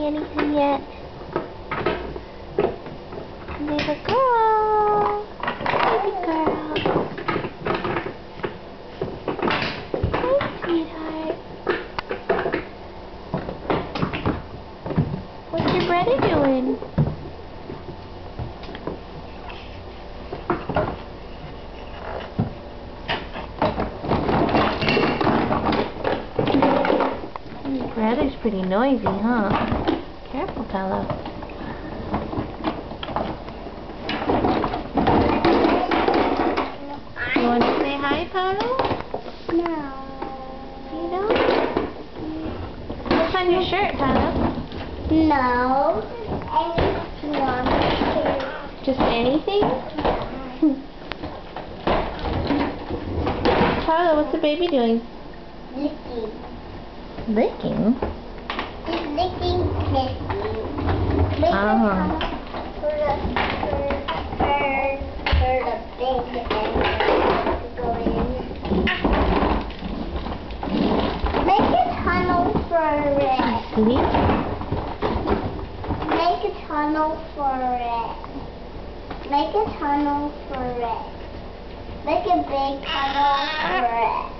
anything yet? Little girl. Baby girl. Hi, sweetheart. What's your brother doing? Your brother's pretty noisy, huh? Careful, Paolo. You want to say hi, Paolo? No. You don't? What's on your shirt, Paolo? No. Anyone. Just anything? Paolo, what's the baby doing? Licking. Licking? He's licking Kissy. Uh-huh. For the big animal to go in. Make a tunnel for it. Sleep? Make a tunnel for it. Make a tunnel for it. Make a big tunnel for it.